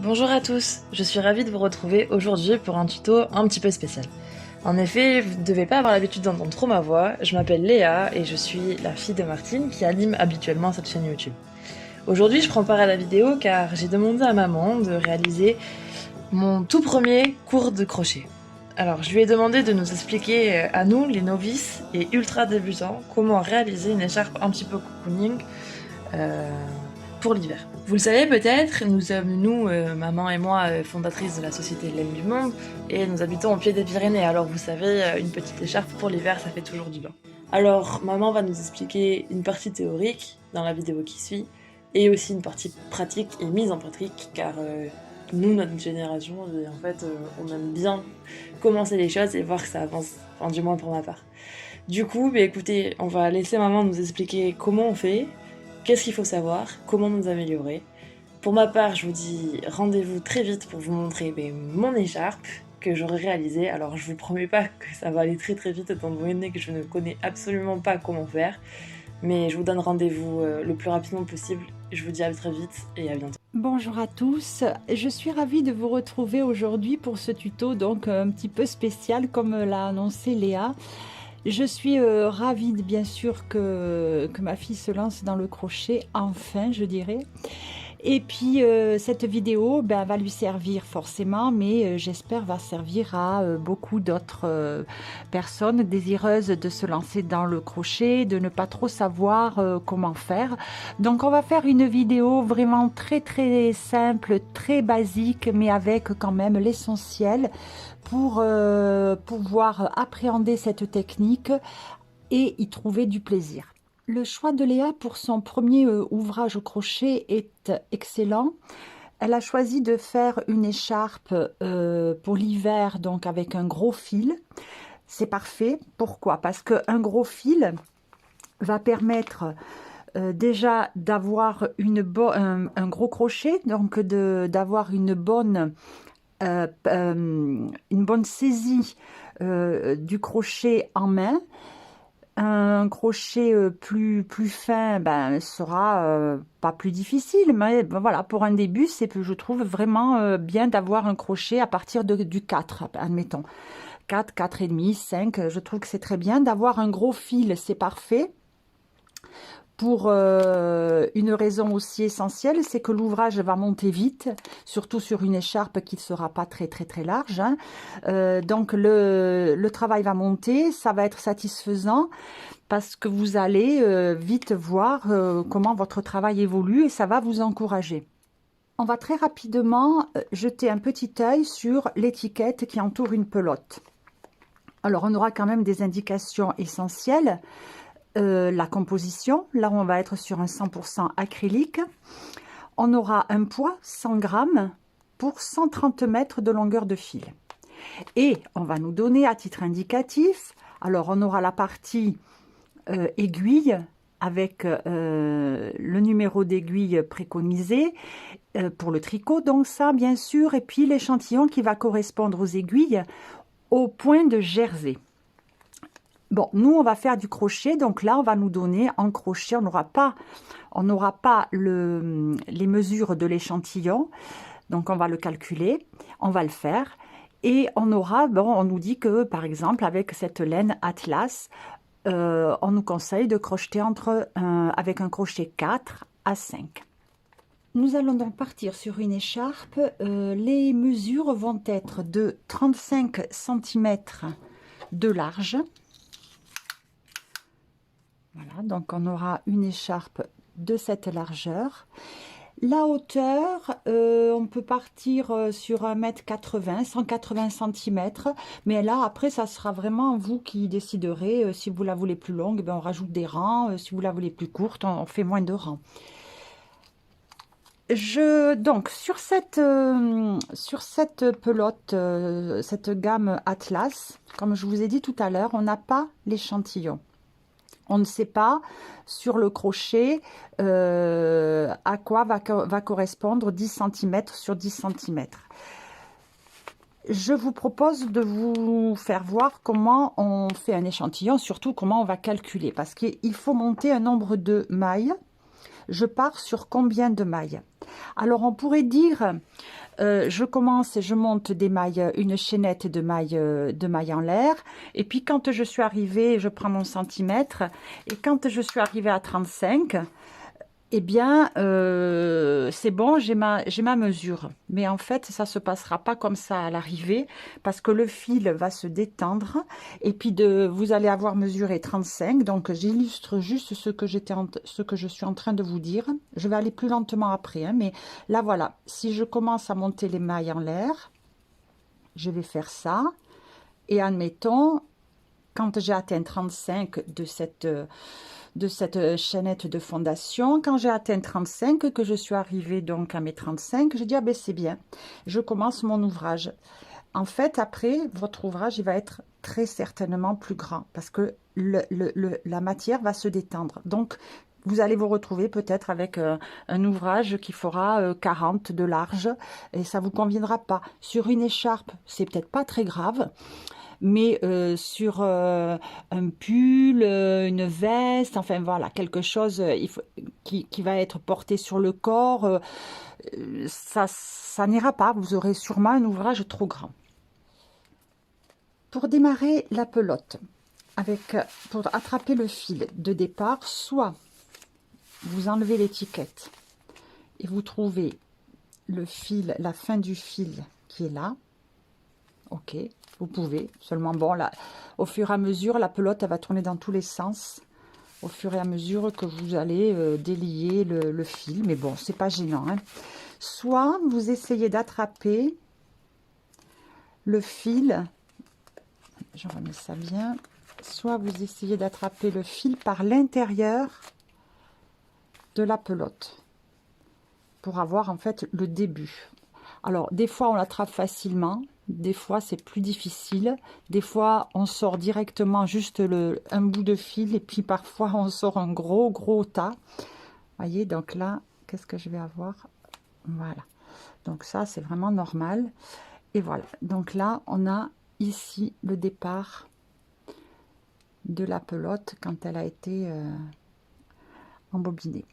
Bonjour à tous, je suis ravie de vous retrouver aujourd'hui pour un tuto un petit peu spécial. En effet, vous ne devez pas avoir l'habitude d'entendre trop ma voix, je m'appelle Léa et je suis la fille de Martine qui anime habituellement cette chaîne YouTube. Aujourd'hui, je prends part à la vidéo car j'ai demandé à maman de réaliser mon tout premier cours de crochet. Alors, je lui ai demandé de nous expliquer à nous, les novices et ultra débutants, comment réaliser une écharpe un petit peu cocooning euh, pour l'hiver. Vous le savez peut-être, nous sommes, maman et moi, fondatrices de la société Laine du Monde, et nous habitons au pied des Pyrénées, alors vous savez, une petite écharpe pour l'hiver, ça fait toujours du bien. Alors, maman va nous expliquer une partie théorique dans la vidéo qui suit, et aussi une partie pratique et mise en pratique, car nous, notre génération, en fait, on aime bien commencer les choses et voir que ça avance, enfin du moins pour ma part. Du coup, écoutez, on va laisser maman nous expliquer comment on fait, qu'est-ce qu'il faut savoir, comment nous améliorer. Pour ma part, je vous dis rendez-vous très vite pour vous montrer mon écharpe que j'aurai réalisée. Alors je vous promets pas que ça va aller très très vite étant donné que je ne connais absolument pas comment faire. Mais je vous donne rendez-vous le plus rapidement possible. Je vous dis à très vite et à bientôt. Bonjour à tous, je suis ravie de vous retrouver aujourd'hui pour ce tuto donc un petit peu spécial comme l'a annoncé Léa. Je suis ravie bien sûr que ma fille se lance dans le crochet, enfin je dirais. Et puis cette vidéo va lui servir forcément, mais j'espère va servir à beaucoup d'autres personnes désireuses de se lancer dans le crochet, de ne pas trop savoir comment faire. Donc on va faire une vidéo vraiment très simple, très basique, mais avec quand même l'essentiel pour pouvoir appréhender cette technique et y trouver du plaisir. Le choix de Léa pour son premier ouvrage au crochet est excellent. Elle a choisi de faire une écharpe pour l'hiver, donc avec un gros fil. C'est parfait. Pourquoi? Parce qu'un gros fil va permettre déjà d'avoir un gros crochet, donc d'avoir une bonne saisie du crochet en main. Un crochet plus fin sera pas plus difficile, mais voilà, pour un début, je trouve vraiment bien d'avoir un crochet à partir du 4, admettons. 4, 4,5, 5, je trouve que c'est très bien. D'avoir un gros fil, c'est parfait. Pour une raison aussi essentielle, c'est que l'ouvrage va monter vite, surtout sur une écharpe qui ne sera pas très large. Hein. Donc le travail va monter, ça va être satisfaisant parce que vous allez vite voir comment votre travail évolue et ça va vous encourager. On va très rapidement jeter un petit œil sur l'étiquette qui entoure une pelote. Alors on aura quand même des indications essentielles. La composition, là on va être sur un 100% acrylique. On aura un poids 100 grammes pour 130 mètres de longueur de fil. Et on va nous donner à titre indicatif, alors on aura la partie aiguille avec le numéro d'aiguille préconisé pour le tricot, donc ça bien sûr, et puis l'échantillon qui va correspondre aux aiguilles au point de jersey. Bon, nous, on va faire du crochet, donc là, on va nous donner en crochet, on n'aura pas les mesures de l'échantillon, donc on va le calculer, on va le faire, et on aura, on nous dit que, par exemple, avec cette laine Atlas, on nous conseille de crocheter avec un crochet 4 à 5. Nous allons donc partir sur une écharpe, les mesures vont être de 35 cm de large. Voilà, donc on aura une écharpe de cette largeur. La hauteur, on peut partir sur 1,80 m, 180 cm. Mais là, après, ça sera vraiment vous qui déciderez. Si vous la voulez plus longue, on rajoute des rangs. Si vous la voulez plus courte, on fait moins de rangs. Donc, sur cette pelote, cette gamme Atlas, comme je vous ai dit tout à l'heure, on n'a pas l'échantillon. On ne sait pas sur le crochet à quoi va correspondre 10 cm sur 10 cm. Je vous propose de vous faire voir comment on fait un échantillon, surtout comment on va calculer, parce qu'il faut monter un nombre de mailles. Je pars sur combien de mailles? Alors on pourrait dire je commence et je monte des mailles, une chaînette de mailles en l'air. Et puis quand je suis arrivée, je prends mon centimètre. Et quand je suis arrivée à 35, eh bien, c'est bon, j'ai ma mesure. Mais en fait, ça se passera pas comme ça à l'arrivée, parce que le fil va se détendre. Et puis, vous allez avoir mesuré 35. Donc, j'illustre juste ce que je suis en train de vous dire. Je vais aller plus lentement après, hein, mais là, voilà. Si je commence à monter les mailles en l'air, je vais faire ça. Et admettons, quand j'ai atteint 35 de cette chaînette de fondation, quand j'ai atteint 35, que je suis arrivée donc à mes 35, je dis, ah ben c'est bien, je commence mon ouvrage. En fait, après, votre ouvrage, il va être très certainement plus grand, parce que la matière va se détendre. Donc, vous allez vous retrouver peut-être avec un ouvrage qui fera 40 de large, et ça vous conviendra pas. Sur une écharpe, c'est peut-être pas très grave, mais sur un pull, une veste, enfin voilà, quelque chose qui va être porté sur le corps, ça n'ira pas, vous aurez sûrement un ouvrage trop grand. Pour démarrer la pelote, pour attraper le fil de départ, soit vous enlevez l'étiquette et vous trouvez le fil, la fin du fil qui est là, ok, vous pouvez, seulement bon, là, au fur et à mesure, la pelote, elle va tourner dans tous les sens, au fur et à mesure que vous allez délier le fil, mais bon, c'est pas gênant, hein. Soit vous essayez d'attraper le fil, je remets ça bien, soit vous essayez d'attraper le fil par l'intérieur de la pelote, pour avoir en fait le début. Alors, des fois, on l'attrape facilement. Des fois, c'est plus difficile. Des fois, on sort directement juste un bout de fil. Et puis, parfois, on sort un gros tas. Voyez, donc là, qu'est-ce que je vais avoir? Voilà. Donc ça, c'est vraiment normal. Et voilà. Donc là, on a ici le départ de la pelote quand elle a été embobinée.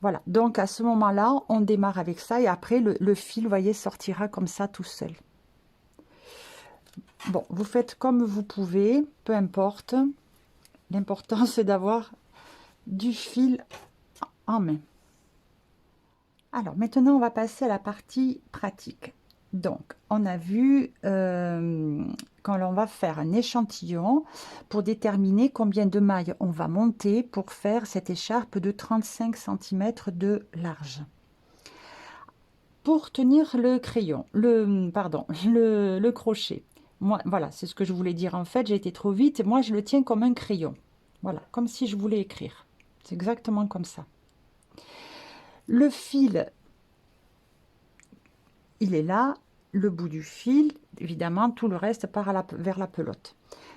Voilà, donc à ce moment-là, on démarre avec ça et après le fil, vous voyez, sortira comme ça tout seul. Bon, vous faites comme vous pouvez, peu importe. L'important, c'est d'avoir du fil en main. Alors, maintenant, on va passer à la partie pratique. Donc, on a vu quand on va faire un échantillon pour déterminer combien de mailles on va monter pour faire cette écharpe de 35 cm de large. Pour tenir le crayon, le crochet, moi, voilà, c'est ce que je voulais dire. En fait, j'ai été trop vite. Moi, je le tiens comme un crayon. Voilà, comme si je voulais écrire. C'est exactement comme ça. Le fil, il est là. Le bout du fil, évidemment, tout le reste part vers la pelote.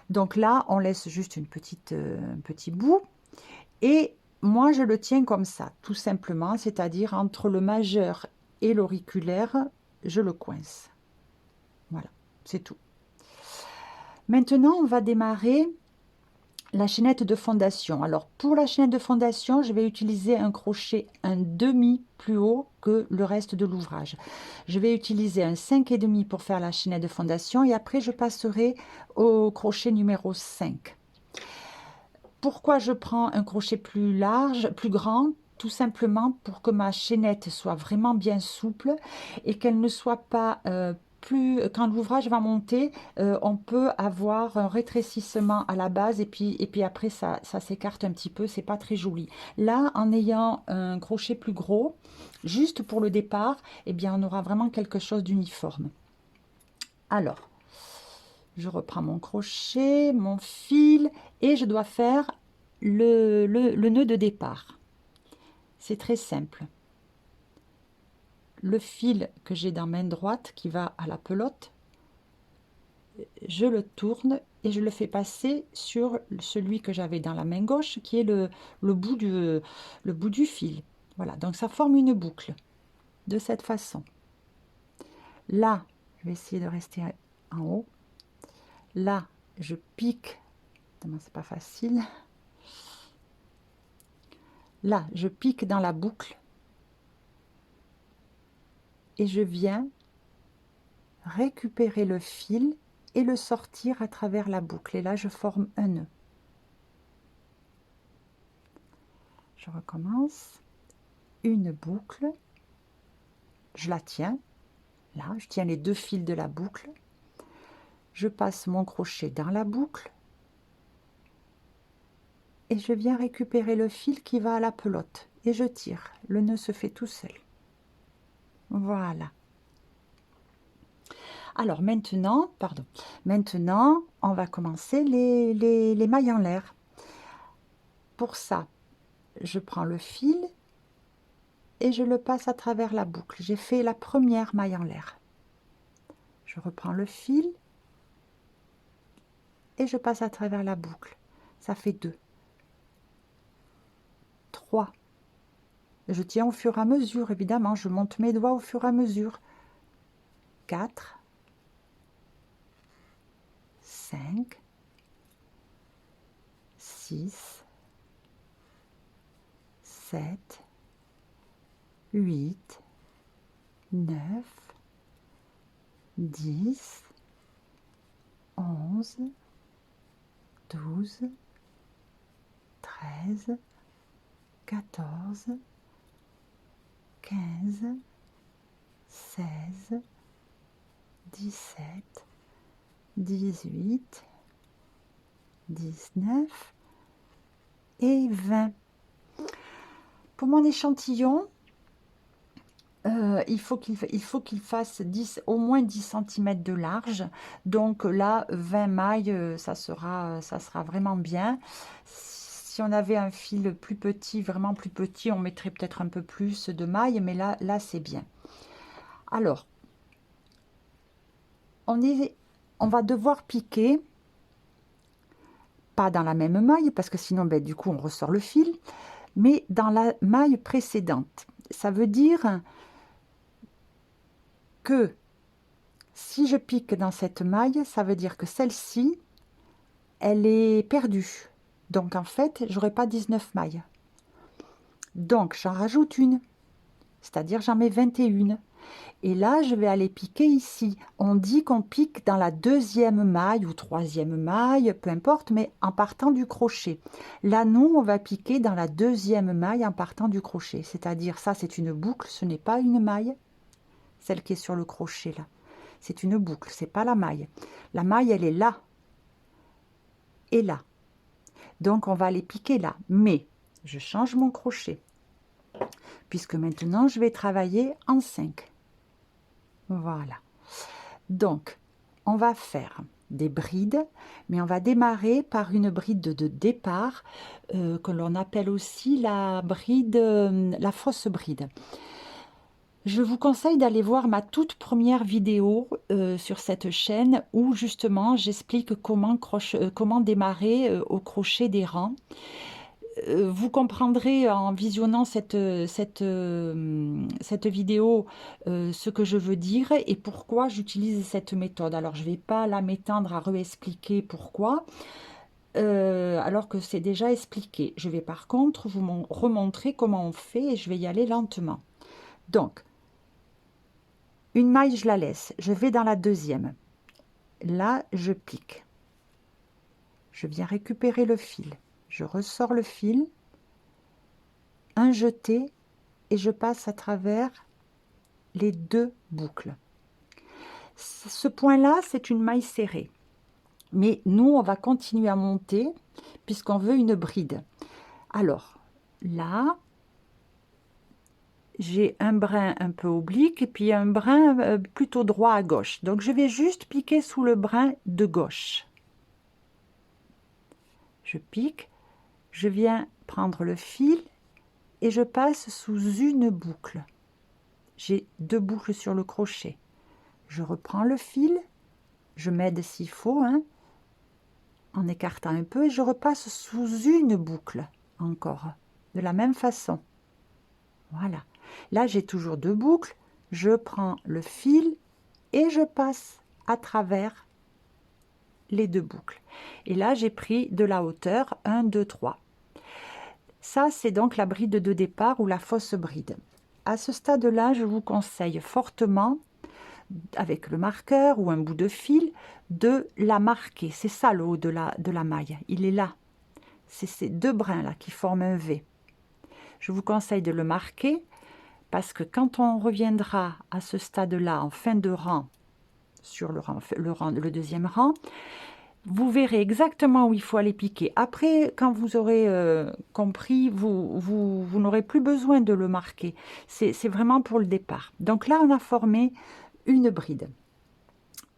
Donc là, on laisse juste un petit bout. Et moi, je le tiens comme ça, tout simplement, c'est-à-dire entre le majeur et l'auriculaire, je le coince. Voilà, c'est tout. Maintenant, on va démarrer la chaînette de fondation. Alors, pour la chaînette de fondation, je vais utiliser un crochet un demi plus haut que le reste de l'ouvrage. Je vais utiliser un 5,5 pour faire la chaînette de fondation et après, je passerai au crochet numéro 5. Pourquoi je prends un crochet plus large, plus grand? Tout simplement pour que ma chaînette soit vraiment bien souple et qu'elle ne soit pas quand l'ouvrage va monter, on peut avoir un rétrécissement à la base et puis après ça s'écarte un petit peu, c'est pas très joli. Là, en ayant un crochet plus gros, juste pour le départ, eh bien on aura vraiment quelque chose d'uniforme. Alors, je reprends mon crochet, mon fil et je dois faire le nœud de départ. C'est très simple. Le fil que j'ai dans main droite qui va à la pelote, je le tourne et je le fais passer sur celui que j'avais dans la main gauche qui est le bout du fil. Voilà, donc ça forme une boucle de cette façon. Là, je vais essayer de rester en haut. Là, je pique. C'est pas facile. Là, je pique dans la boucle et je viens récupérer le fil et le sortir à travers la boucle. Et là, je forme un nœud. Je recommence. Une boucle. Je la tiens. Là, je tiens les deux fils de la boucle. Je passe mon crochet dans la boucle. Et je viens récupérer le fil qui va à la pelote. Et je tire. Le nœud se fait tout seul. Voilà. Alors maintenant, on va commencer les mailles en l'air. Pour ça, je prends le fil et je le passe à travers la boucle. J'ai fait la première maille en l'air. Je reprends le fil et je passe à travers la boucle. Ça fait 2, 3. Je tiens au fur et à mesure, évidemment, je monte mes doigts au fur et à mesure. 4, 5, 6, 7, 8, 9, 10, 11, 12, 13, 14, 15, 16, 17, 18, 19 et 20. Pour mon échantillon, il faut qu'il fasse au moins 10 cm de large. Donc là, 20 mailles, ça sera vraiment bien. Si on avait un fil plus petit, vraiment plus petit, on mettrait peut-être un peu plus de mailles, mais là c'est bien. Alors, on va devoir piquer, pas dans la même maille, parce que sinon, ben, du coup, on ressort le fil, mais dans la maille précédente. Ça veut dire que si je pique dans cette maille, ça veut dire que celle-ci, elle est perdue. Donc, en fait, j'aurai pas 19 mailles. Donc, j'en rajoute une, c'est-à-dire j'en mets 21. Et là, je vais aller piquer ici. On dit qu'on pique dans la deuxième maille ou troisième maille, peu importe, mais en partant du crochet. Là, nous, on va piquer dans la deuxième maille en partant du crochet. C'est-à-dire, ça, c'est une boucle, ce n'est pas une maille. Celle qui est sur le crochet, là. C'est une boucle, c'est pas la maille. La maille, elle est là. Et là. Donc, on va aller piquer là. Mais, je change mon crochet. Puisque maintenant, je vais travailler en 5. Voilà. Donc, on va faire des brides, mais on va démarrer par une bride de départ que l'on appelle aussi la fausse bride. Je vous conseille d'aller voir ma toute première vidéo sur cette chaîne où justement j'explique comment démarrer au crochet des rangs. Vous comprendrez en visionnant cette vidéo ce que je veux dire et pourquoi j'utilise cette méthode. Alors, je ne vais pas là m'étendre à réexpliquer pourquoi, alors que c'est déjà expliqué. Je vais par contre vous remontrer comment on fait et je vais y aller lentement. Donc, une maille, je la laisse. Je vais dans la deuxième. Là, je pique. Je viens récupérer le fil. Je ressors le fil, un jeté et je passe à travers les 2 boucles. Ce point-là, c'est une maille serrée. Mais nous, on va continuer à monter puisqu'on veut une bride. Alors, là, j'ai un brin un peu oblique et puis un brin plutôt droit à gauche. Donc, je vais juste piquer sous le brin de gauche. Je pique. Je viens prendre le fil et je passe sous une boucle. J'ai 2 boucles sur le crochet. Je reprends le fil, je m'aide s'il faut, hein, en écartant un peu, et je repasse sous une boucle encore, de la même façon. Voilà. Là, j'ai toujours 2 boucles. Je prends le fil et je passe à travers les 2 boucles. Et là, j'ai pris de la hauteur 1, 2, 3. Ça, c'est donc la bride de départ ou la fausse bride. À ce stade-là, je vous conseille fortement avec le marqueur ou un bout de fil, de la marquer. C'est ça le haut de la maille, il est là. C'est ces deux brins là qui forment un V. Je vous conseille de le marquer parce que quand on reviendra à ce stade-là en fin de rang, sur le deuxième rang, vous verrez exactement où il faut aller piquer. Après, quand vous aurez compris, vous n'aurez plus besoin de le marquer. C'est vraiment pour le départ. Donc là, on a formé une bride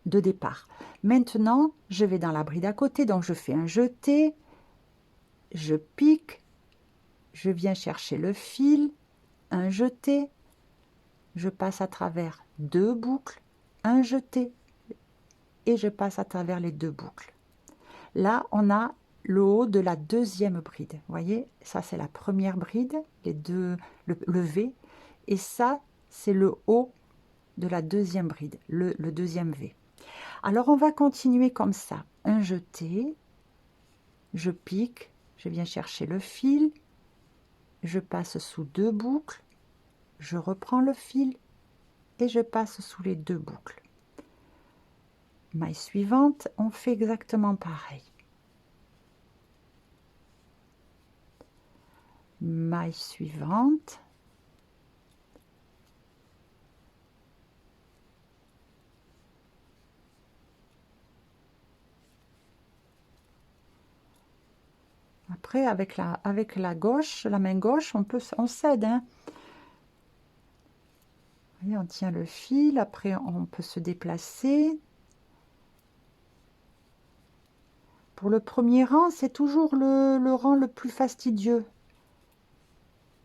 de départ. Maintenant, je vais dans la bride à côté, donc je fais un jeté, je pique, je viens chercher le fil, un jeté, je passe à travers deux boucles, un jeté, et je passe à travers les deux boucles. Là, on a le haut de la deuxième bride. Vous voyez, ça c'est la première bride, le V, et ça c'est le haut de la deuxième bride, le deuxième V. Alors on va continuer comme ça. Un jeté, je pique, je viens chercher le fil, je passe sous deux boucles, je reprends le fil et je passe sous les deux boucles. Maille suivante, on fait exactement pareil. Maille suivante. Après, avec la gauche, la main gauche, on s'aide. Hein. Voyez, on tient le fil, après on peut se déplacer. Pour le premier rang, c'est toujours le rang le plus fastidieux.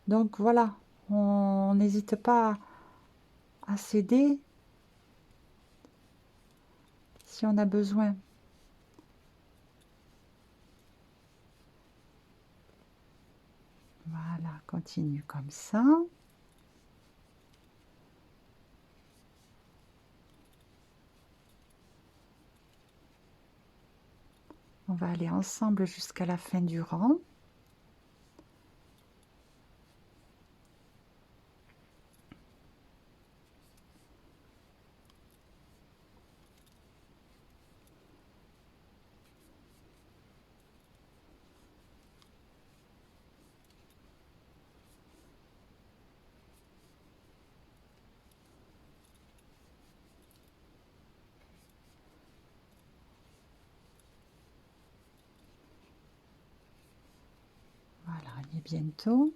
Donc voilà, on n'hésite pas à céder si on a besoin. Voilà, continue comme ça. On va aller ensemble jusqu'à la fin du rang. Voilà, on y est bientôt.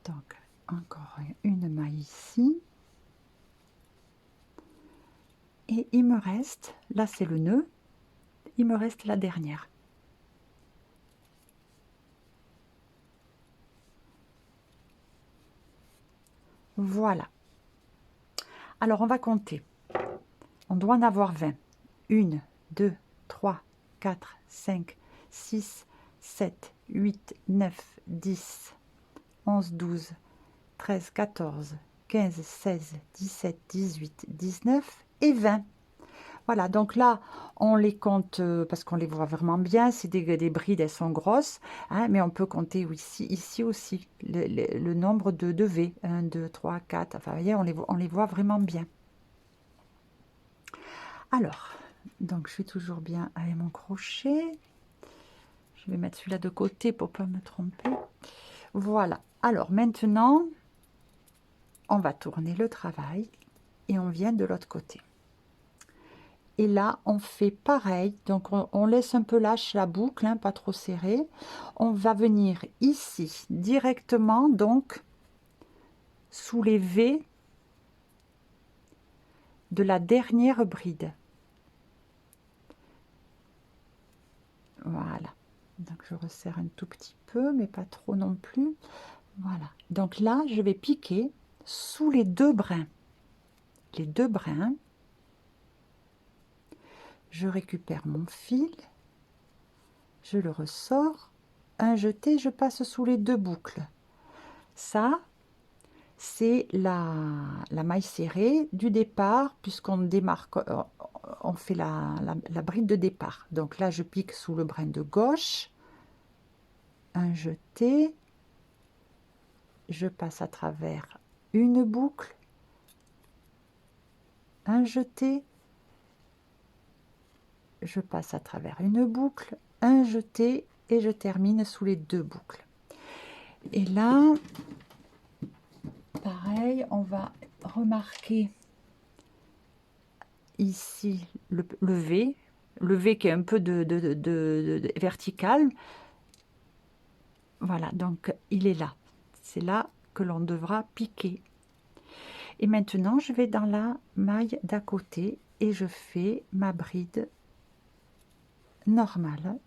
Donc, encore une maille ici. Et il me reste, là c'est le nœud, il me reste la dernière. Voilà. Alors on va compter. On doit en avoir 20. 1, 2, 3, 4, 5, 6, 7, 8, 9, 10, 11, 12, 13, 14, 15, 16, 17, 18, 19 et 20. Voilà, donc là, on les compte parce qu'on les voit vraiment bien. C'est des brides, elles sont grosses, hein, mais on peut compter ici aussi le nombre de V. 1, 2, 3, 4. Enfin, vous voyez, on les voit vraiment bien. Alors, donc je suis toujours bien avec mon crochet. Je vais mettre celui-là de côté pour ne pas me tromper. Voilà. Alors maintenant, on va tourner le travail et on vient de l'autre côté. Et là, on fait pareil. Donc, on laisse un peu lâche la boucle, hein, pas trop serrée. On va venir ici, directement, donc, sous les V de la dernière bride. Voilà. Donc, je resserre un tout petit peu, mais pas trop non plus. Voilà. Donc là, je vais piquer sous les deux brins. Les deux brins. Je récupère mon fil, je le ressors, un jeté, je passe sous les deux boucles. Ça, c'est la maille serrée du départ, puisqu'on démarque, on fait la bride de départ. Donc là, je pique sous le brin de gauche, un jeté, je passe à travers une boucle, un jeté, je passe à travers une boucle, un jeté et je termine sous les 2 boucles. Et là, pareil, on va remarquer ici le V qui est un peu de vertical. Voilà, donc il est là. C'est là que l'on devra piquer. Et maintenant, je vais dans la maille d'à côté et je fais ma bride normale.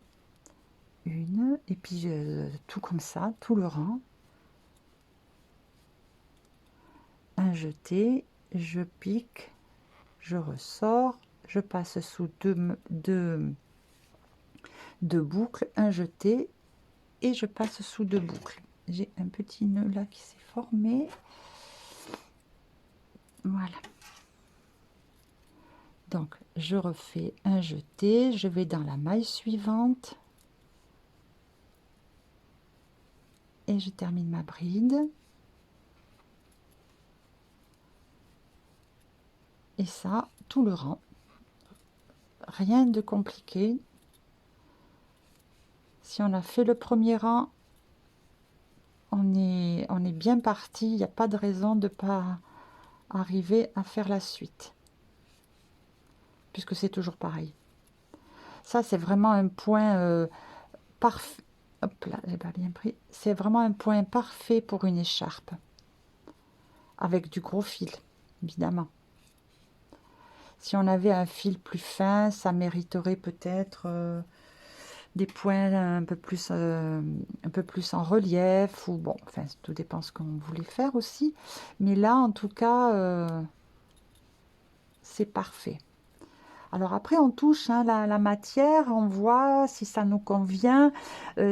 Une, et puis tout comme ça, tout le rang. Un jeté, je pique, je ressors, je passe sous deux boucles, un jeté et je passe sous 2 boucles. J'ai un petit nœud là qui s'est formé. Voilà. Donc, je refais un jeté, je vais dans la maille suivante et je termine ma bride. Et ça, tout le rang. Rien de compliqué. Si on a fait le premier rang, on est bien parti. Il n'y a pas de raison de ne pas arriver à faire la suite. Puisque c'est toujours pareil. Ça, c'est vraiment un point parfait. Hop là, j'ai pas bien pris. C'est vraiment un point parfait pour une écharpe. Avec du gros fil, évidemment. Si on avait un fil plus fin, ça mériterait peut-être des points un peu plus en relief. Ou bon, enfin, tout dépend ce qu'on voulait faire aussi. Mais là, en tout cas, c'est parfait. Alors après, on touche la matière, on voit si ça nous convient.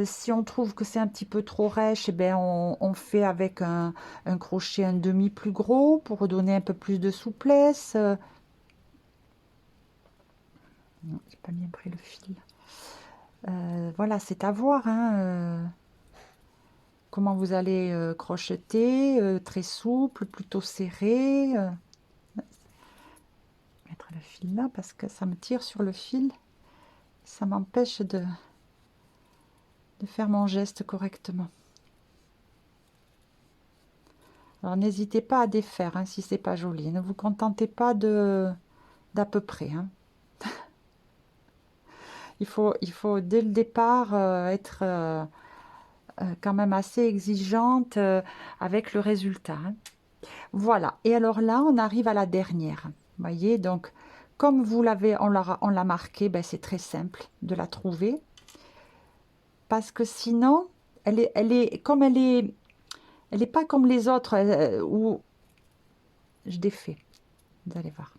Si on trouve que c'est un petit peu trop rêche, eh bien, on fait avec un crochet un demi plus gros pour donner un peu plus de souplesse. Non, j'ai pas bien pris le fil. Voilà, c'est à voir. Hein, comment vous allez crocheter, très souple, plutôt serré. Mettre le fil là parce que ça me tire sur le fil. Ça m'empêche de faire mon geste correctement. Alors n'hésitez pas à défaire hein, si c'est pas joli. Ne vous contentez pas d'à peu près. Hein. il faut dès le départ être quand même assez exigeante avec le résultat. Hein. Voilà. Et alors là, on arrive à la dernière. Vous voyez, donc comme on l'a marqué, ben, c'est très simple de la trouver. Parce que sinon, elle est pas comme les autres où je défais. Vous allez voir.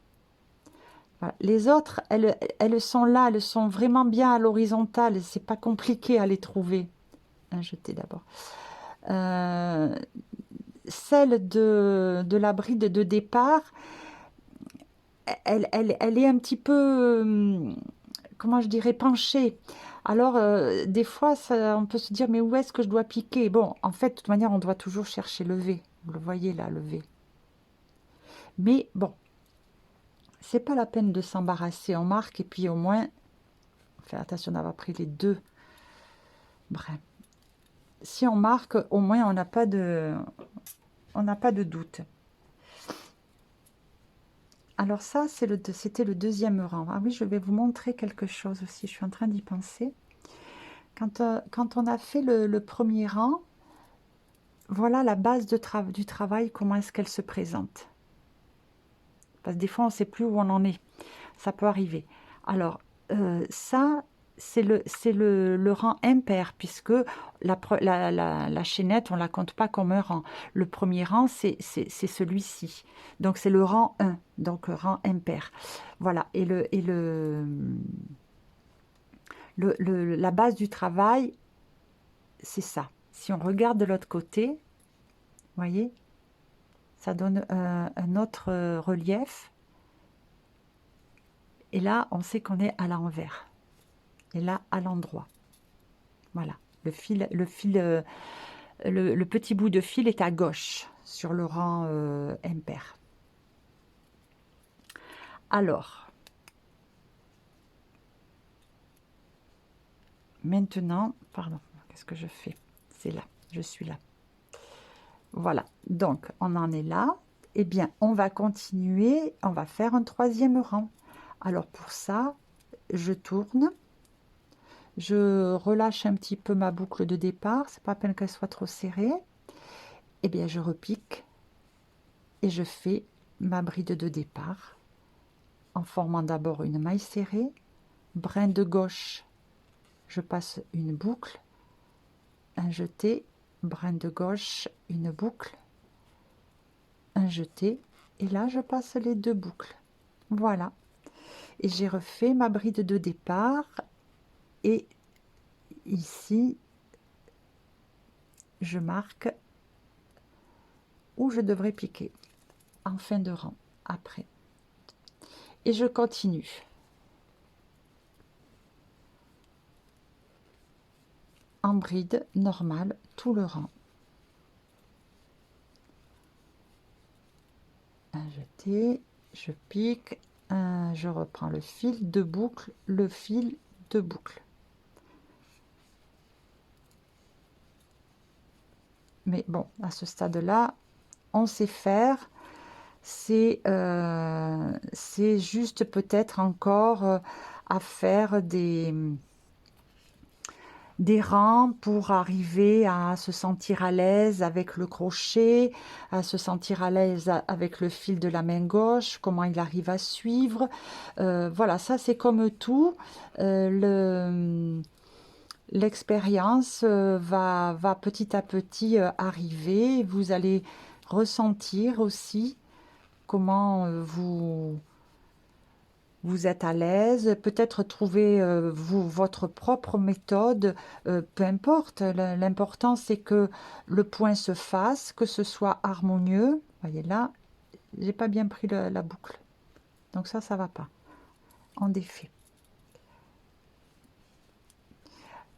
Voilà. Les autres, elles sont là, elles sont vraiment bien à l'horizontale. C'est pas compliqué à les trouver. Un jeté d'abord. Celle de la bride de départ, elle est un petit peu, comment je dirais, penchée. Alors, des fois, on peut se dire, mais où est-ce que je dois piquer? Bon, en fait, de toute manière, on doit toujours chercher le V. Vous le voyez là, le V. Mais bon, c'est pas la peine de s'embarrasser. On marque et puis au moins, faire attention d'avoir pris les 2 brins. Si on marque, au moins, on n'a pas de doute. Alors ça, c'était le 2e rang. Ah oui, je vais vous montrer quelque chose aussi. Je suis en train d'y penser. Quand on a fait le premier rang, voilà la base du travail, comment est-ce qu'elle se présente. Parce que des fois, on ne sait plus où on en est. Ça peut arriver. Alors, ça, c'est le rang impair, puisque la chaînette, on ne la compte pas comme un rang. Le premier rang, c'est celui-ci. Donc, c'est le rang 1, donc rang impair. Voilà, et la base du travail, c'est ça. Si on regarde de l'autre côté, vous voyez, ça donne un autre relief. Et là, on sait qu'on est à l'envers. Et là, à l'endroit. Voilà. Le petit bout de fil est à gauche sur le rang impair. Alors, maintenant, pardon, qu'est-ce que je fais? C'est là, je suis là. Voilà, donc on en est là. Eh bien, on va continuer, on va faire un troisième rang. Alors pour ça, je tourne, je relâche un petit peu ma boucle de départ, c'est pas à peine qu'elle soit trop serrée. Eh bien, je repique et je fais ma bride de départ en formant d'abord une maille serrée, brin de gauche, je passe une boucle, un jeté, brin de gauche, une boucle, un jeté, et là je passe les deux boucles. Voilà, et j'ai refait ma bride de départ, et ici je marque où je devrais piquer en fin de rang après, et je continue. En bride normale tout le rang. Un jeté, je pique, je reprends le fil de boucle, le fil de boucle. Mais bon, à ce stade-là, on sait faire. C'est juste peut-être encore à faire des rangs pour arriver à se sentir à l'aise avec le crochet, à se sentir à l'aise avec le fil de la main gauche, comment il arrive à suivre. Voilà, ça c'est comme tout. L'expérience va petit à petit arriver. Vous allez ressentir aussi comment vous êtes à l'aise, peut-être trouver votre propre méthode, peu importe. L'important c'est que le point se fasse, que ce soit harmonieux. Voyez là, j'ai pas bien pris la boucle, donc ça va pas, en défait.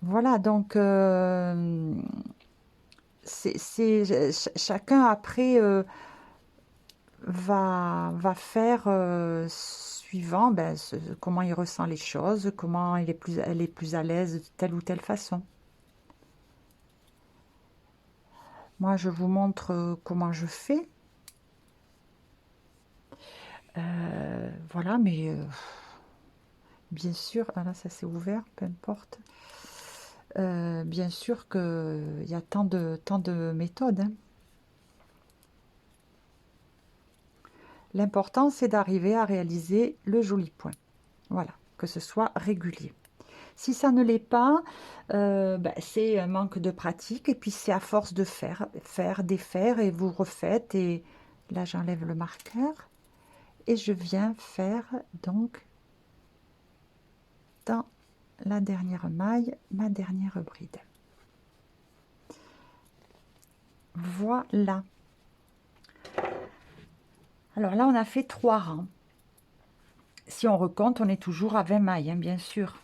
Voilà, donc chacun après va faire suivant comment il ressent les choses, comment elle est plus à l'aise de telle ou telle façon. Moi, je vous montre comment je fais. Voilà, mais bien sûr, ah là, ça s'est ouvert, peu importe. Bien sûr qu'il y a tant de méthodes, hein. L'important, c'est d'arriver à réaliser le joli point. Voilà, que ce soit régulier. Si ça ne l'est pas, c'est un manque de pratique. Et puis, c'est à force de faire, défaire, et vous refaites. Et là, j'enlève le marqueur. Et je viens faire, donc, dans la dernière maille, ma dernière bride. Voilà. Alors là, on a fait 3 rangs. Si on recompte, on est toujours à 20 mailles, hein, bien sûr.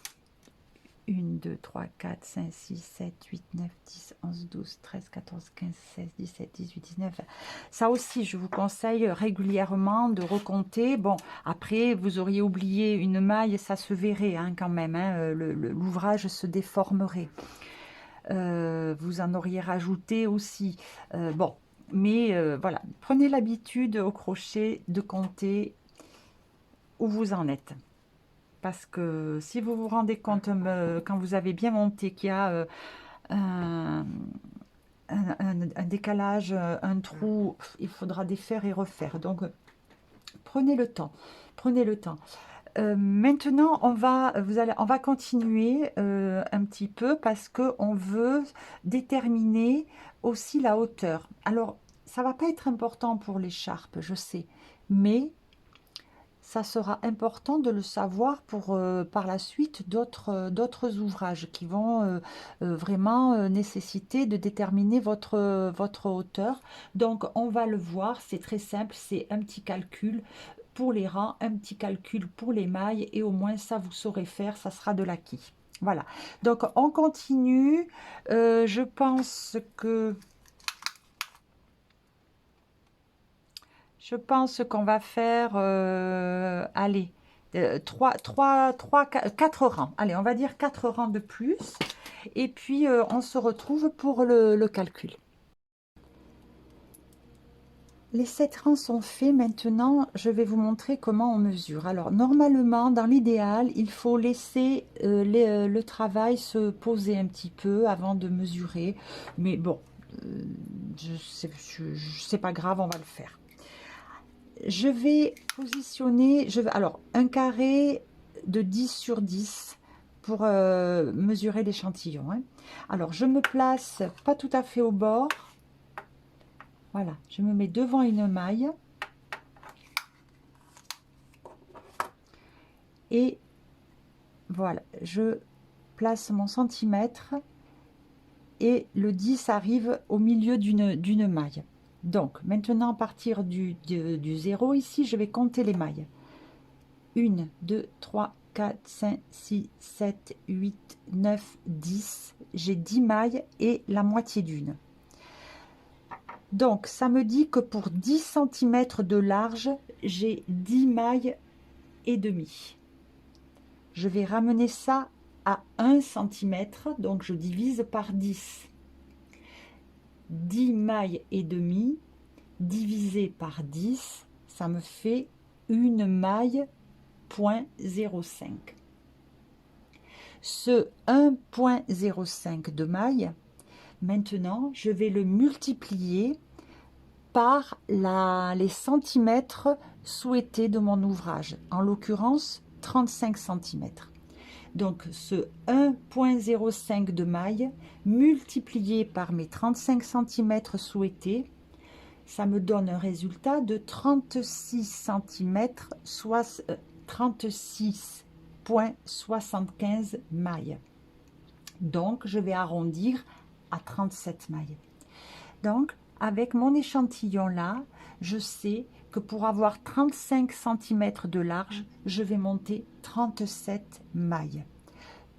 1, 2, 3, 4, 5, 6, 7, 8, 9, 10, 11, 12, 13, 14, 15, 16, 17, 18, 19. Ça aussi, je vous conseille régulièrement de recompter. Bon, après, vous auriez oublié une maille, ça se verrait hein, quand même. Hein, l'ouvrage se déformerait. Vous en auriez rajouté aussi. Bon, mais voilà, prenez l'habitude au crochet de compter où vous en êtes. Parce que si vous vous rendez compte, quand vous avez bien monté, qu'il y a un décalage, un trou, il faudra défaire et refaire. Donc, prenez le temps. Prenez le temps. Maintenant, on va continuer un petit peu parce qu'on veut déterminer aussi la hauteur. Alors, ça va pas être important pour l'écharpe, je sais, mais ça sera important de le savoir pour par la suite d'autres ouvrages qui vont vraiment nécessiter de déterminer votre hauteur. Donc on va le voir, c'est très simple, c'est un petit calcul pour les rangs, un petit calcul pour les mailles et au moins ça vous saurez faire, ça sera de l'acquis. Voilà, donc on continue. Je pense que Je pense qu'on va faire, allez, 4 rangs. Allez, on va dire 4 rangs de plus. Et puis, on se retrouve pour le calcul. Les 7 rangs sont faits. Maintenant, je vais vous montrer comment on mesure. Alors, normalement, dans l'idéal, il faut laisser le travail se poser un petit peu avant de mesurer. Mais bon, c'est pas grave, on va le faire. Je vais positionner, alors, un carré de 10 sur 10 pour mesurer l'échantillon. Hein. Alors, je me place pas tout à fait au bord. Voilà, je me mets devant une maille. Et voilà, je place mon centimètre et le 10 arrive au milieu d'une maille. Donc, maintenant, à partir du 0 ici, je vais compter les mailles. 1, 2, 3, 4, 5, 6, 7, 8, 9, 10. J'ai 10 mailles et la moitié d'une. Donc, ça me dit que pour 10 cm de large, j'ai 10 mailles et demi. Je vais ramener ça à 1 cm, donc je divise par 10. 10 mailles et demi divisé par 10, ça me fait une maille 0,05. Ce 1,05 de maille, maintenant, je vais le multiplier par les centimètres souhaités de mon ouvrage, en l'occurrence 35 cm. Donc ce 1,05 de maille multiplié par mes 35 cm souhaités, ça me donne un résultat de 36 cm, soit 36,75 mailles. Donc je vais arrondir à 37 mailles. Donc avec mon échantillon là, je sais que pour avoir 35 cm de large, je vais monter 37 mailles.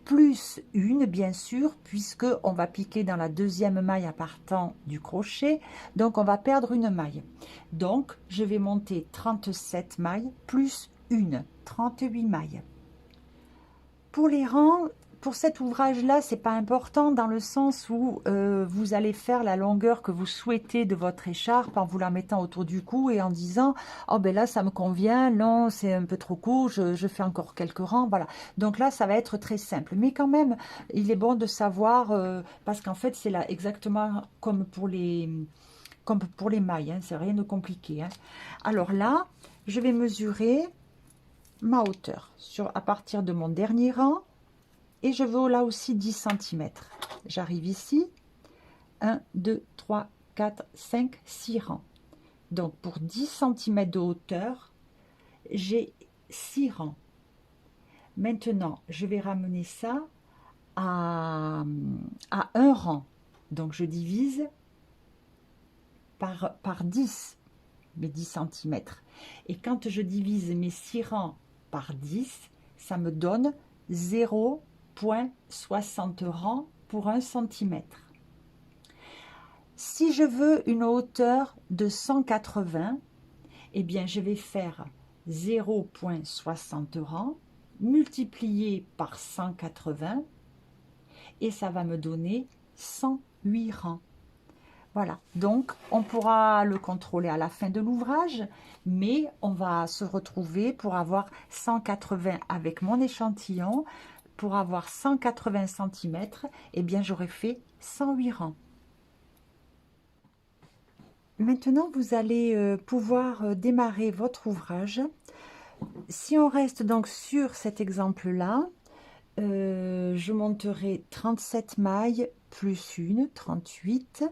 Plus une, bien sûr, puisque on va piquer dans la deuxième maille à partant du crochet, donc on va perdre une maille. Donc, je vais monter 37 mailles plus une, 38 mailles. Pour les rangs, pour cet ouvrage-là, c'est pas important dans le sens où vous allez faire la longueur que vous souhaitez de votre écharpe en vous la mettant autour du cou et en disant « Oh ben là, ça me convient, non, c'est un peu trop court, je fais encore quelques rangs. » Voilà. Donc là, ça va être très simple. Mais quand même, il est bon de savoir, parce qu'en fait, c'est là exactement comme pour les mailles, hein, c'est rien de compliqué. Hein. Alors là, je vais mesurer ma hauteur à partir de mon dernier rang. Et je veux là aussi 10 cm. J'arrive ici. 1, 2, 3, 4, 5, 6 rangs. Donc pour 10 cm de hauteur, j'ai 6 rangs. Maintenant, je vais ramener ça à un rang. Donc je divise par 10, mes 10 cm. Et quand je divise mes 6 rangs par 10, ça me donne 0,60 rangs pour 1 cm. Si je veux une hauteur de 180, eh bien je vais faire 0,60 rangs multiplié par 180 et ça va me donner 108 rangs. Voilà, donc on pourra le contrôler à la fin de l'ouvrage, mais on va se retrouver pour avoir 180 avec mon échantillon. Pour avoir 180 cm, eh bien j'aurais fait 108 rangs. Maintenant, vous allez pouvoir démarrer votre ouvrage. Si on reste donc sur cet exemple-là, je monterai 37 mailles plus une, 38.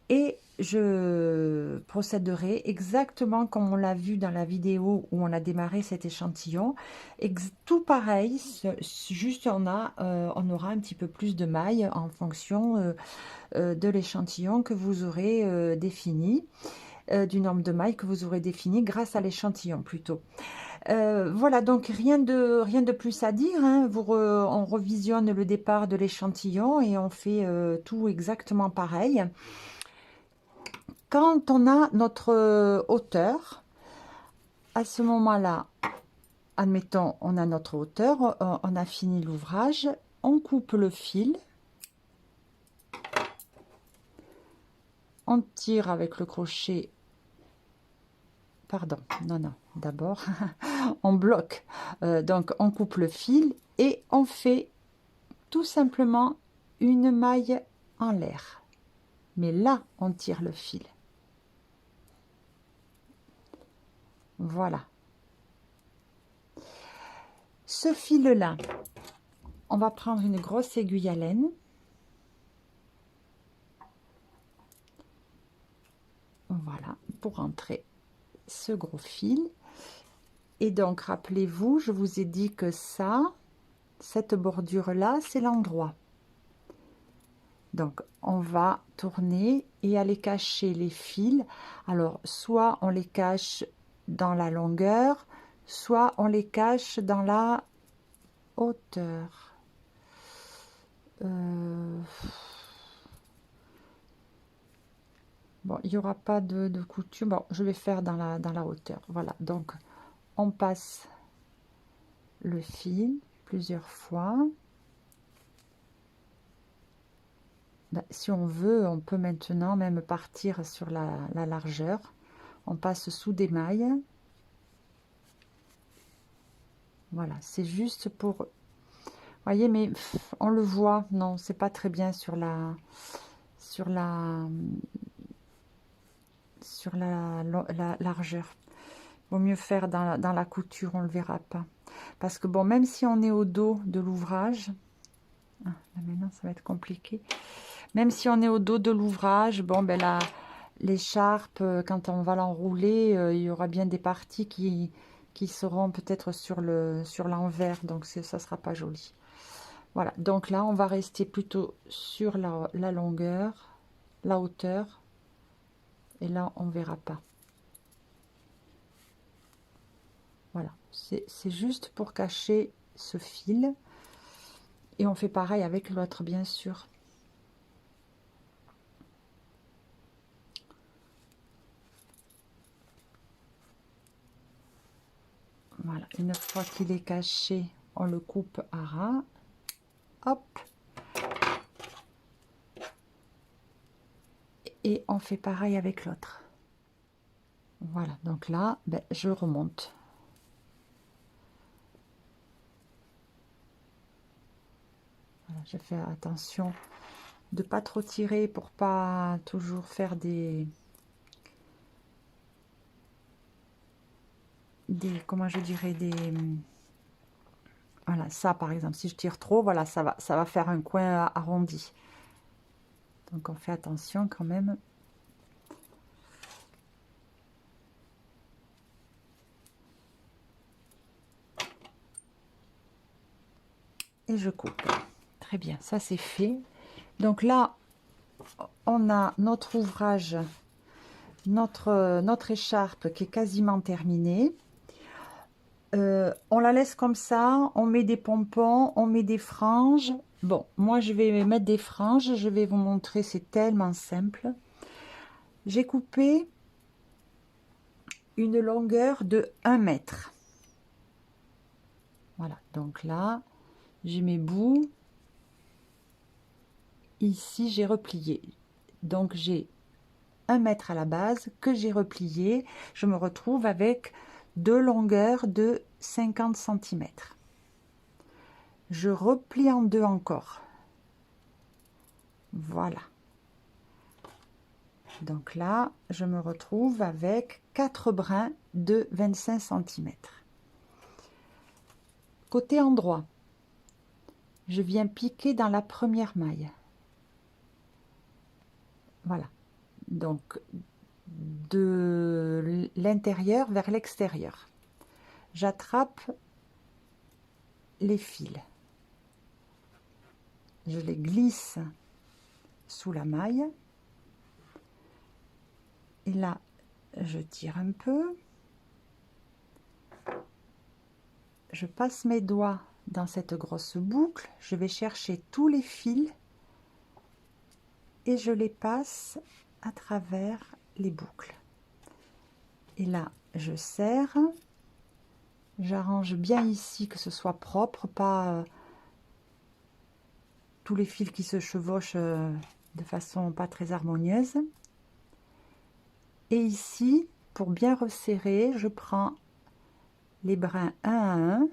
Et je procéderai exactement comme on l'a vu dans la vidéo où on a démarré cet échantillon. Tout pareil, juste on aura un petit peu plus de mailles en fonction de l'échantillon que vous aurez défini, du nombre de mailles que vous aurez défini grâce à l'échantillon plutôt. Voilà, donc rien de plus à dire, hein. On revisionne le départ de l'échantillon et on fait tout exactement pareil. Quand on a notre hauteur, À ce moment-là, admettons, on a notre hauteur, on a fini l'ouvrage, on coupe le fil, on tire avec le crochet, pardon, non, d'abord, on bloque, donc on coupe le fil et on fait tout simplement une maille en l'air. Mais là, on tire le fil. Voilà. Ce fil-là, on va prendre une grosse aiguille à laine. Voilà, pour entrer ce gros fil. Et donc, rappelez-vous, je vous ai dit que ça, cette bordure-là, c'est l'endroit. Donc, on va tourner et aller cacher les fils. Alors, soit on les cache dans la longueur, soit on les cache dans la hauteur. Bon, il n'y aura pas de couture. Bon, je vais faire dans la hauteur. Voilà, donc on passe le fil plusieurs fois. Ben, si on veut, on peut maintenant même partir sur la largeur. On passe sous des mailles. Voilà, c'est juste pour... Voyez, mais on le voit, non, c'est pas très bien sur la largeur. Vaut mieux faire dans la couture, on le verra pas. Parce que bon, même si on est au dos de l'ouvrage, là maintenant ça va être compliqué. Même si on est au dos de l'ouvrage, bon ben là, l'écharpe, quand on va l'enrouler, il y aura bien des parties qui seront peut-être sur l'envers, donc ça sera pas joli. Voilà, donc là on va rester plutôt sur la longueur, la hauteur, et là on verra pas. Voilà, c'est juste pour cacher ce fil, et on fait pareil avec l'autre bien sûr. Voilà, une fois qu'il est caché, on le coupe à ras. Hop. Et on fait pareil avec l'autre. Voilà, donc là, ben, je remonte. Voilà, je fais attention de pas trop tirer pour pas toujours faire comment je dirais, voilà, ça par exemple, si je tire trop, voilà, ça va faire un coin arrondi. Donc on fait attention quand même. Et je coupe. Très bien, ça c'est fait. Donc là, on a notre ouvrage, notre écharpe qui est quasiment terminée. On la laisse comme ça, on met des pompons, on met des franges. Bon, moi je vais mettre des franges, je vais vous montrer, c'est tellement simple. J'ai coupé une longueur de 1 mètre. Voilà, donc là, j'ai mes bouts. Ici, j'ai replié. Donc j'ai 1 mètre à la base que j'ai replié. Je me retrouve avec 2 longueurs de 50 cm. Je replie en 2 encore. Voilà. Donc là, je me retrouve avec 4 brins de 25 cm. Côté endroit, je viens piquer dans la première maille. Voilà. Donc, de l'intérieur vers l'extérieur. J'attrape les fils. Je les glisse sous la maille. Et là, je tire un peu. Je passe mes doigts dans cette grosse boucle. Je vais chercher tous les fils et je les passe à travers les boucles. Et là, je serre J'arrange bien ici, que ce soit propre, pas tous les fils qui se chevauchent de façon pas très harmonieuse. Et ici, pour bien resserrer, je prends les brins un à un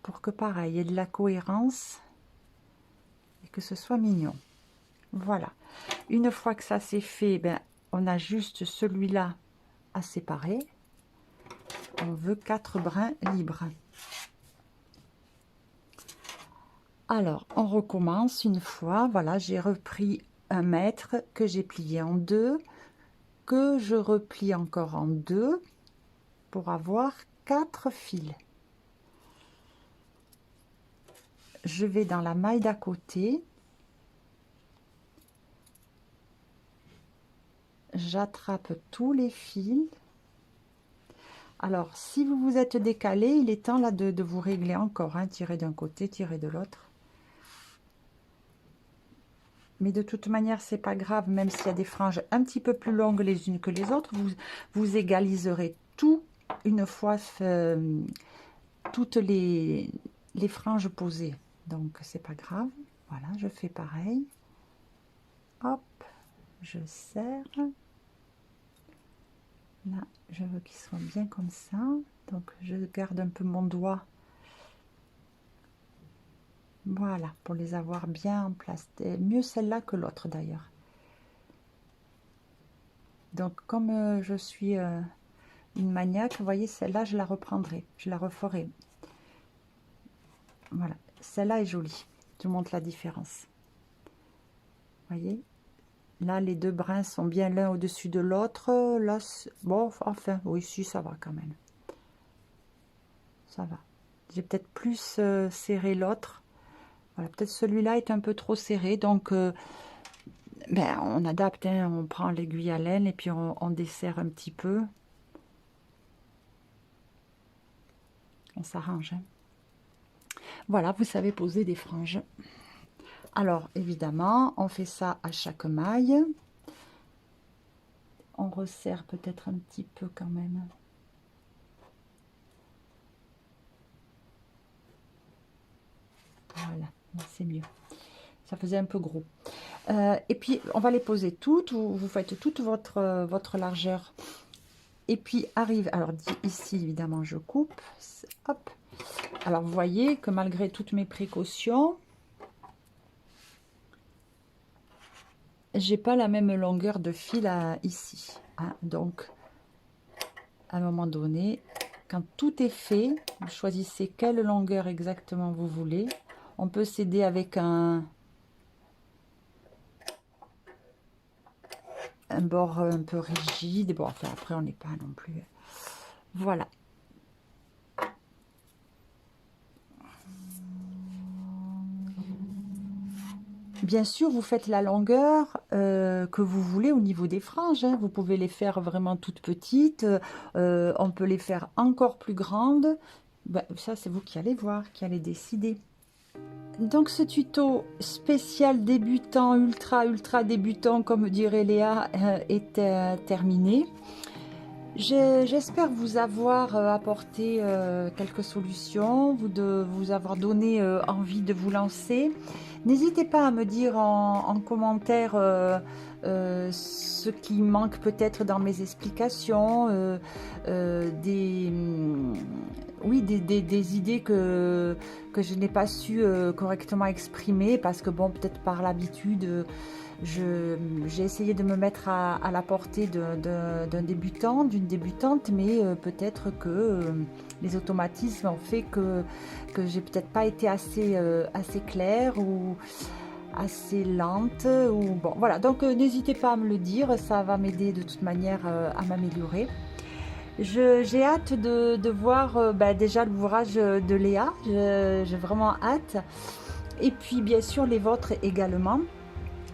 pour que pareil, il y ait de la cohérence et que ce soit mignon. Voilà. Une fois que ça c'est fait, ben, on a juste celui-là à séparer. On veut 4 brins libres. Alors, on recommence une fois. Voilà, j'ai repris 1 mètre que j'ai plié en 2, que je replie encore en 2 pour avoir 4 fils. Je vais dans la maille d'à côté. J'attrape tous les fils. Alors, si vous vous êtes décalé, il est temps là de vous régler encore, hein, tirer d'un côté, tirer de l'autre. Mais de toute manière, c'est pas grave, même s'il y a des franges un petit peu plus longues les unes que les autres, vous égaliserez tout une fois toutes les franges posées. Donc, c'est pas grave. Voilà, je fais pareil. Hop, je serre. Là, je veux qu'il soit bien comme ça. Donc, je garde un peu mon doigt. Voilà, pour les avoir bien en place. Mieux celle-là que l'autre d'ailleurs. Donc, comme je suis une maniaque, vous voyez, celle-là, je la reprendrai. Je la referai. Voilà, celle-là est jolie. Je vous montre la différence. Vous voyez, là, les 2 brins sont bien l'un au-dessus de l'autre. Là, bon, enfin, oui, si, ça va quand même. Ça va. J'ai peut-être plus serré l'autre. Voilà, peut-être celui-là est un peu trop serré. Donc, ben, on adapte. Hein, on prend l'aiguille à laine et puis on desserre un petit peu. On s'arrange. Hein. Voilà, vous savez poser des franges. Alors, évidemment, on fait ça à chaque maille. On resserre peut-être un petit peu quand même. Voilà, c'est mieux. Ça faisait un peu gros. Et puis, on va les poser toutes. Vous faites toute votre largeur. Et puis, arrive... Alors, ici, évidemment, je coupe. Hop. Alors, vous voyez que malgré toutes mes précautions, j'ai pas la même longueur de fil ici. Hein. Donc, à un moment donné, quand tout est fait, vous choisissez quelle longueur exactement vous voulez. On peut s'aider avec un bord un peu rigide. Bon, enfin, après, on n'est pas non plus... Voilà. Bien sûr, vous faites la longueur que vous voulez au niveau des franges. Hein. Vous pouvez les faire vraiment toutes petites. On peut les faire encore plus grandes. Ben, ça, c'est vous qui allez voir, qui allez décider. Donc, ce tuto spécial débutant, ultra débutant, comme dirait Léa, est terminé. J'espère vous avoir apporté quelques solutions, vous avoir donné envie de vous lancer. N'hésitez pas à me dire en commentaire ce qui manque peut-être dans mes explications, des idées que je n'ai pas su correctement exprimer parce que bon, peut-être par l'habitude, j'ai essayé de me mettre à la portée d'un débutant, d'une débutante, mais peut-être que les automatismes ont fait que j'ai peut-être pas été assez claire ou assez lente. Ou bon, voilà, donc n'hésitez pas à me le dire, ça va m'aider de toute manière à m'améliorer. J'ai hâte de voir déjà l'ouvrage de Léa, j'ai vraiment hâte. Et puis bien sûr les vôtres également.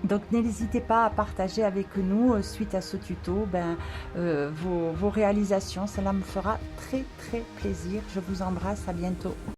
Donc n'hésitez pas à partager avec nous suite à ce tuto vos réalisations, cela me fera très plaisir. Je vous embrasse, à bientôt.